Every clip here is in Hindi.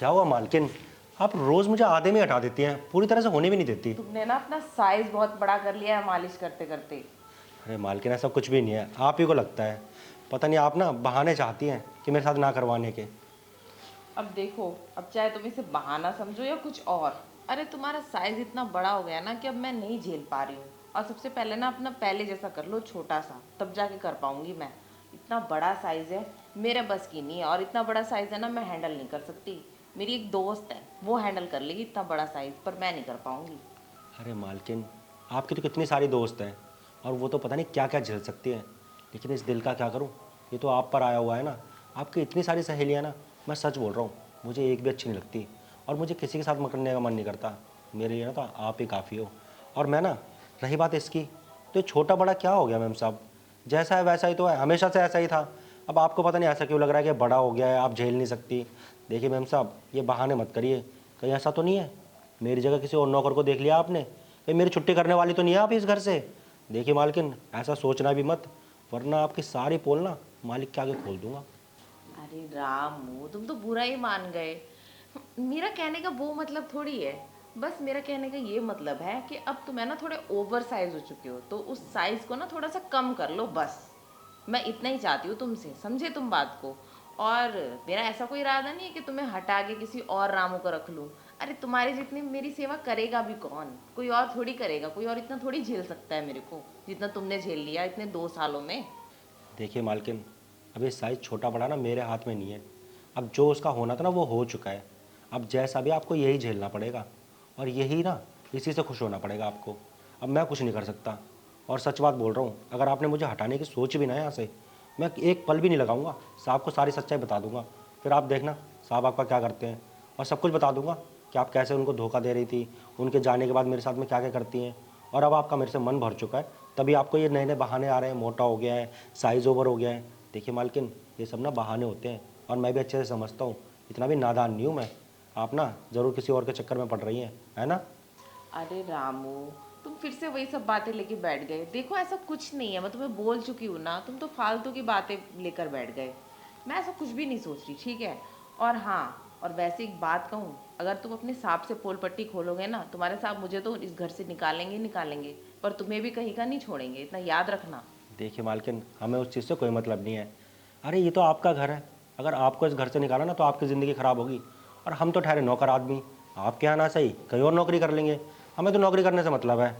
क्या हुआ मालकिन, आप रोज मुझे आधे में हटा देती हैं, पूरी तरह से होने भी नहीं देती। तुमने ना अपना साइज बहुत बड़ा कर लिया है मालिश करते करते। अरे मालकिन ऐसा कुछ भी नहीं है, आप ही को लगता है। पता नहीं आप ना बहाने चाहती हैं कि मेरे साथ ना करवाने के। अब देखो, अब चाहे तुम इसे बहाना समझो या कुछ और, अरे तुम्हारा साइज इतना बड़ा हो गया ना कि अब मैं नहीं झेल पा रही हूँ। और सबसे पहले ना अपना पहले जैसा कर लो, छोटा सा, तब जाके कर पाऊंगी मैं। इतना बड़ा साइज है, मेरे बस की नहीं है। और इतना बड़ा साइज है ना, मैं हैंडल नहीं कर सकती। मेरी एक दोस्त है, वो हैंडल कर लेगी इतना बड़ा साइज, पर मैं नहीं कर पाऊंगी। अरे मालकिन, आपकी तो कितनी सारी दोस्त हैं और वो तो पता नहीं क्या क्या झेल सकती हैं, लेकिन इस दिल का क्या करूं। ये तो आप पर आया हुआ है ना। आपकी इतनी सारी सहेलियां ना, मैं सच बोल रहा हूँ, मुझे एक भी अच्छी नहीं लगती और मुझे किसी के साथ मकड़ने का मन नहीं करता। मेरे लिए ना तो आप ही काफ़ी हो। और मैं ना, रही बात इसकी, तो ये छोटा बड़ा क्या हो गया मैम साहब, जैसा है वैसा ही तो है, हमेशा से ऐसा ही था। अब आपको पता नहीं ऐसा क्यों लग रहा है कि बड़ा हो गया है, आप झेल नहीं सकती। देखिए मैम साहब, ये बहाने मत करिए, कहीं ऐसा तो नहीं है मेरी जगह किसी और नौकर को देख लिया आपने, कहीं मेरी छुट्टी करने वाली तो नहीं है आप इस घर से। देखिए मालकिन, ऐसा सोचना भी मत, वरना आपकी सारी पोल ना मालिक के आगे खोल दूंगा। अरे रामू, तुम तो बुरा ही मान गए। मेरा कहने का वो मतलब थोड़ी है। बस मेरा कहने का ये मतलब है कि अब तुम है ना थोड़े ओवर साइज हो चुके हो, तो उस साइज को ना थोड़ा सा कम कर लो बस। मैं इतना ही चाहती हूँ तुमसे, समझे तुम बात को। और मेरा ऐसा कोई इरादा नहीं है कि तुम्हें हटा के किसी और रामू को रख लूँ। अरे तुम्हारी जितनी मेरी सेवा करेगा भी कौन, कोई और थोड़ी करेगा। कोई और इतना थोड़ी झेल सकता है मेरे को, जितना तुमने झेल लिया इतने 2 सालों में। देखिए मालकिन, अब ये साइज़ छोटा बड़ा ना मेरे हाथ में नहीं है। अब जो उसका होना था ना वो हो चुका है। अब जैसा भी आपको यही झेलना पड़ेगा और यही ना, इसी से खुश होना पड़ेगा आपको। अब मैं कुछ नहीं कर सकता। और सच बात बोल रहा हूँ, अगर आपने मुझे हटाने की सोच भी ना यहाँ से, मैं एक पल भी नहीं लगाऊंगा, साहब को सारी सच्चाई बता दूंगा। फिर आप देखना साहब आपका क्या करते हैं, और सब कुछ बता दूंगा कि आप कैसे उनको धोखा दे रही थी, उनके जाने के बाद मेरे साथ में क्या क्या करती हैं। और अब आपका मेरे से मन भर चुका है, तभी आपको ये नए नए बहाने आ रहे हैं, मोटा हो गया है, साइज़ ओवर हो गया है। देखिए मालकिन, ये सब ना बहाने होते हैं और मैं भी अच्छे से समझता हूँ, इतना भी नादान नहीं हूँ मैं। आप ना ज़रूर किसी और के चक्कर में पड़ रही हैं, है ना। अरे रामू, तुम फिर से वही सब बातें लेके बैठ गए। देखो ऐसा कुछ नहीं है, मैं तुम्हें बोल चुकी हूँ ना, तुम तो फालतू की बातें लेकर बैठ गए। मैं ऐसा कुछ भी नहीं सोच रही, ठीक है। और हाँ, और वैसे एक बात कहूँ, अगर तुम अपने सांप से पोल पट्टी खोलोगे ना, तुम्हारे सांप मुझे तो इस घर से निकालेंगे ही निकालेंगे, पर तुम्हें भी कहीं का नहीं छोड़ेंगे, इतना याद रखना। देखिए मालकिन, हमें उस चीज़ से कोई मतलब नहीं है। अरे ये तो आपका घर है, अगर आपको इस घर से निकाला ना तो आपकी ज़िंदगी ख़राब होगी। और हम तो ठहरे नौकर आदमी, आपके यहाँ ना सही कहीं और नौकरी कर लेंगे, हमें तो नौकरी करने से मतलब है।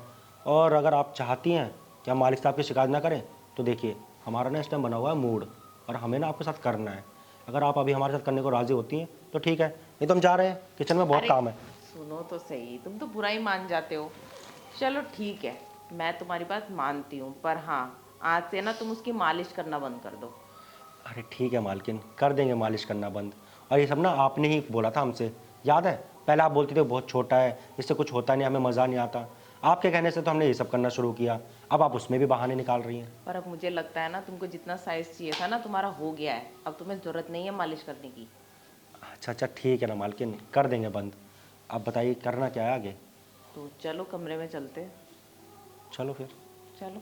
और अगर आप चाहती हैं कि हम मालिक साहब की शिकायत ना करें, तो देखिए हमारा ना इस टाइम बना हुआ है मूड, और हमें ना आपके साथ करना है। अगर आप अभी हमारे साथ करने को राज़ी होती हैं तो ठीक है, नहीं तो हम जा रहे हैं, किचन में बहुत अरे काम है। सुनो तो सही, तुम तो बुरा ही मान जाते हो। चलो ठीक है, मैं तुम्हारी बात मानती हूँ, पर हाँ, आज से ना तुम उसकी मालिश करना बंद कर दो। अरे ठीक है मालकिन, कर देंगे मालिश करना बंद। और ये सब ना आपने ही बोला था हमसे, याद है। पहले आप बोलती थे बहुत छोटा है, इससे कुछ होता नहीं, हमें मज़ा नहीं आता। आपके कहने से तो हमने ये सब करना शुरू किया, अब आप उसमें भी बहाने निकाल रही हैं। पर अब मुझे लगता है ना, तुमको जितना साइज चाहिए था ना, तुम्हारा हो गया है। अब तुम्हें ज़रूरत नहीं है मालिश करने की। अच्छा अच्छा ठीक है ना मालकिन, कर देंगे बंद। आप बताइए करना क्या है आगे। तो चलो कमरे में चलते। चलो फिर। चलो।